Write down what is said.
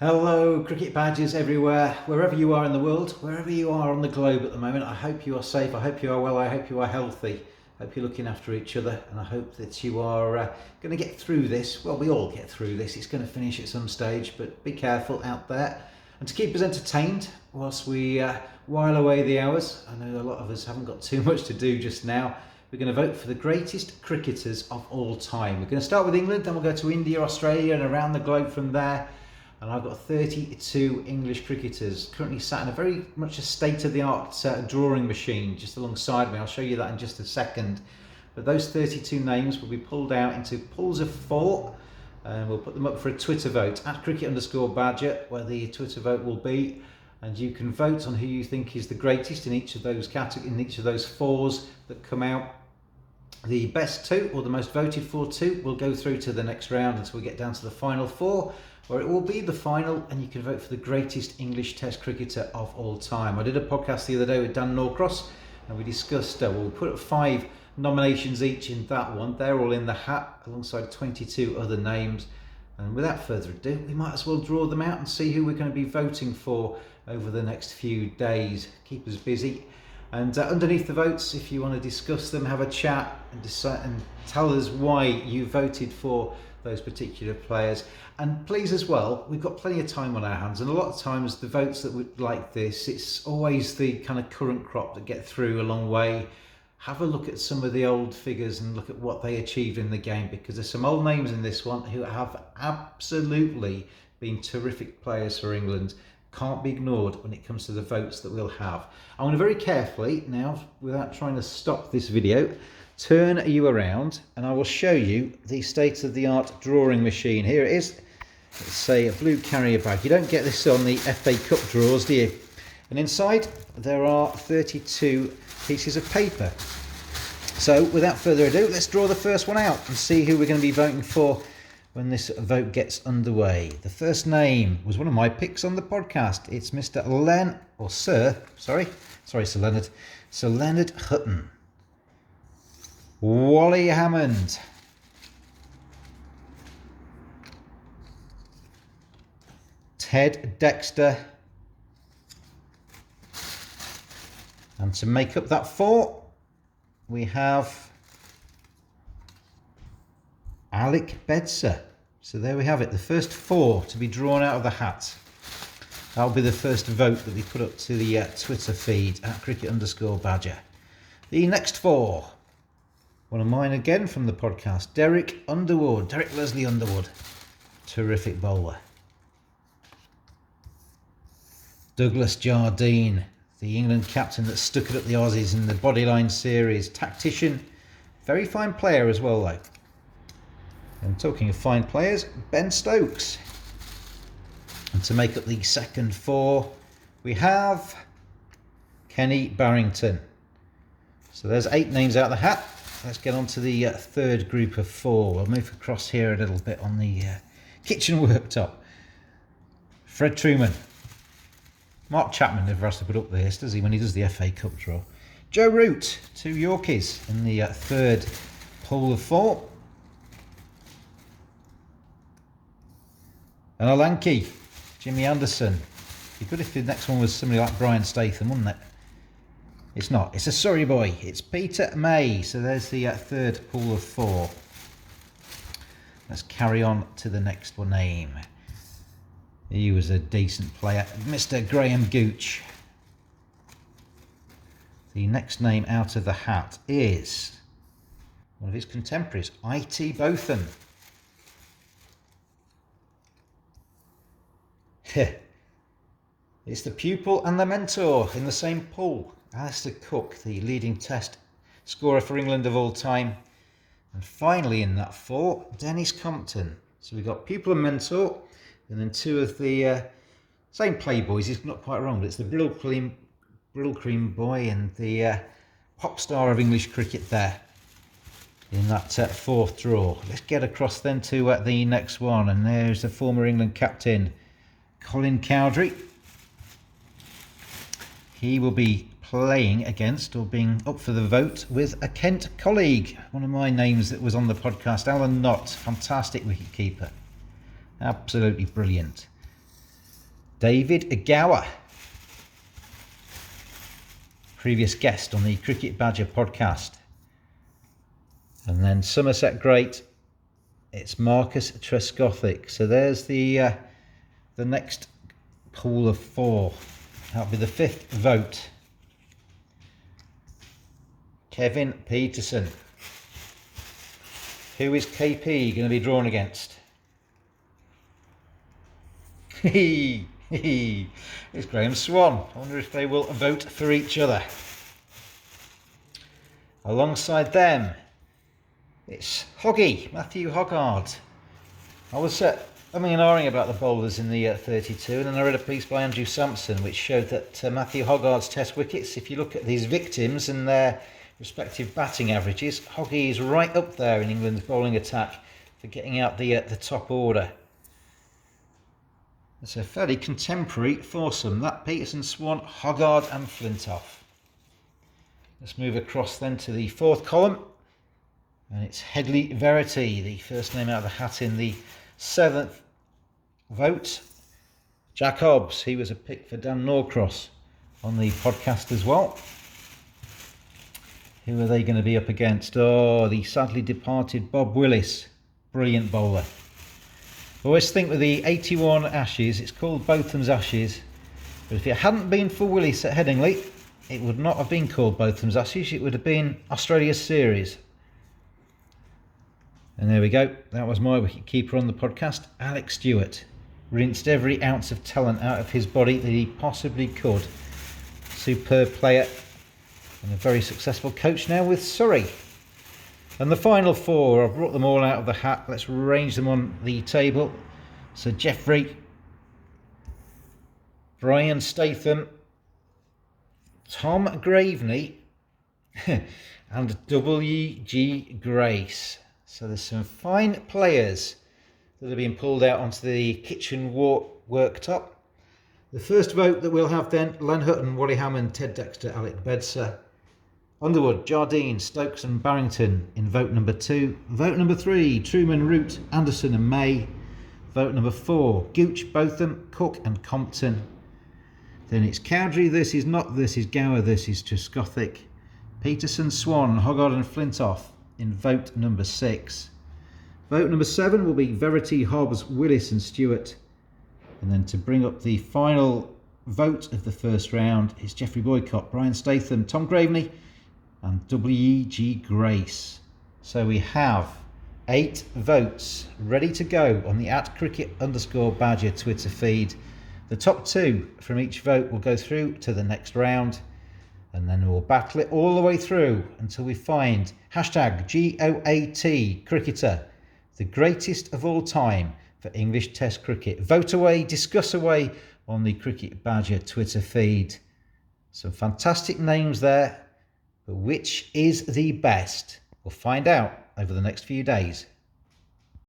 Hello, cricket badgers everywhere, wherever you are in the world, wherever you are on the globe at the moment. I hope you are safe, I hope you are well, I hope you are healthy. I hope you're looking after each other, and I hope that you are going to get through this. Well, we all get through this. It's going to finish at some stage, but be careful out there. And to keep us entertained whilst we while away the hours, I know a lot of us haven't got too much to do just now. We're going to vote for the greatest cricketers of all time. We're going to start with England, then we'll go to India, Australia, and around the globe from there. And I've got 32 English cricketers currently sat in a very much a state-of-the-art drawing machine just alongside me. I'll show you that in just a second. But those 32 names will be pulled out into pools of 4, and we'll put them up for a Twitter vote at cricket_badger, where the Twitter vote will be. And you can vote on who you think is the greatest in each of those categories, in each of those 4s that come out. The best 2, or the most voted for 2, will go through to the next round until we get down to the final 4. Where it will be the final, and you can vote for the greatest English Test cricketer of all time. I did a podcast the other day with Dan Norcross, and we discussed, we put up 5 nominations each in that one. They're all in the hat, alongside 22 other names. And without further ado, we might as well draw them out and see who we're going to be voting for over the next few days. Keep us busy. And underneath the votes, if you want to discuss them, have a chat and decide, and tell us why you voted for those particular players. And please as well, we've got plenty of time on our hands, and a lot of times the votes that we like this, it's always the kind of current crop that get through a long way. Have a look at some of the old figures and look at what they achieved in the game, because there's some old names in this one who have absolutely been terrific players for England. Can't be ignored when it comes to the votes that we'll have. I'm going to very carefully now, without trying to stop this video, turn you around and I will show you the state-of-the-art drawing machine. Here it is. Let's say a blue carrier bag. You don't get this on the FA Cup draws, do you? And inside there are 32 pieces of paper. So without further ado, let's draw the first one out and see who we're going to be voting for when this vote gets underway. The first name was one of my picks on the podcast. It's Mr. Sir Leonard Hutton. Wally Hammond. Ted Dexter. And to make up that 4, we have Alec Bedser. So there we have it, the first 4 to be drawn out of the hat. That'll be the first vote that we put up to the Twitter feed at cricket_badger. The next 4, one of mine again from the podcast, Derek Leslie Underwood, terrific bowler. Douglas Jardine, the England captain that stuck it up the Aussies in the Bodyline series, tactician, very fine player as well though. And talking of fine players, Ben Stokes. And to make up the second 4, we have Kenny Barrington. So there's 8 names out of the hat. Let's get on to the third group of 4. We'll move across here a little bit on the kitchen worktop. Fred Truman. Mark Chapman never has to put up this, does he, when he does the FA Cup draw. Joe Root, 2 Yorkies in the third pool of 4. And a Lanky, Jimmy Anderson. It'd be good if the next one was somebody like Brian Statham, wouldn't it? It's not. It's a Surrey boy. It's Peter May. So there's the third pool of 4. Let's carry on to the next one name. He was a decent player, Mr. Graham Gooch. The next name out of the hat is one of his contemporaries, I.T. Botham. It's the pupil and the mentor in the same pool. Alistair Cook, the leading Test scorer for England of all time. And finally in that 4, Dennis Compton. So we've got pupil and mentor, and then 2 of the same playboys. He's not quite wrong, but it's the Brill Cream boy and the pop star of English cricket there in that 4th draw. Let's get across then to the next one, and there's the former England captain, Colin Cowdrey. He will be playing against, or being up for the vote with, a Kent colleague, one of my names that was on the podcast, Alan Knott, fantastic wicketkeeper, absolutely brilliant. David Gower, previous guest on the Cricket Badger podcast. And then Somerset great, it's Marcus Trescothick. So there's the next pool of 4. That'll be the 5th vote. Kevin Peterson. Who is KP going to be drawn against? It's Graham Swan. I wonder if they will vote for each other. Alongside them, it's Hoggy, Matthew Hoggard. I was umming and ahhing about the bowlers in the 32, and then I read a piece by Andrew Sampson which showed that Matthew Hoggard's test wickets, if you look at these victims and their respective batting averages, Hoggy is right up there in England's bowling attack for getting out the top order. It's a fairly contemporary foursome, that Peterson, Swan, Hoggard and Flintoff. Let's move across then to the 4th column, and it's Headley Verity, the first name out of the hat in the 7th vote. Jack Hobbs, he was a pick for Dan Norcross on the podcast as well. Who are they going to be up against? Oh, the sadly departed Bob Willis, brilliant bowler. I always think with the 81 Ashes, it's called Botham's Ashes, but if it hadn't been for Willis at Headingley, it would not have been called Botham's Ashes, it would have been Australia's series. And there we go, that was my wicketkeeper on the podcast, Alex Stewart. Rinsed every ounce of talent out of his body that he possibly could. Superb player and a very successful coach now with Surrey. And the final 4, I've brought them all out of the hat. Let's arrange them on the table. So Jeffrey, Brian Statham, Tom Graveney and W.G. Grace. So there's some fine players that are being pulled out onto the kitchen worktop. The first vote that we'll have then, Len Hutton, Wally Hammond, Ted Dexter, Alec Bedser, Underwood, Jardine, Stokes and Barrington in vote number 2. Vote number 3, Truman, Root, Anderson and May. Vote number 4, Gooch, Botham, Cook and Compton. Then it's Cowdrey, this is Gower, this is Trescothick. Peterson, Swan, Hoggard and Flintoff in vote number 6. Vote number 7 will be Verity, Hobbs, Willis and Stewart. And then to bring up the final vote of the first round, it's Geoffrey Boycott, Brian Statham, Tom Graveney and W.G. Grace. So we have 8 votes ready to go on the @cricket_badger Twitter feed. The top 2 from each vote will go through to the next round, and then we'll battle it all the way through until we find #GOAT cricketer, the greatest of all time for English Test cricket. Vote away, discuss away on the Cricket Badger Twitter feed. Some fantastic names there, but which is the best? We'll find out over the next few days.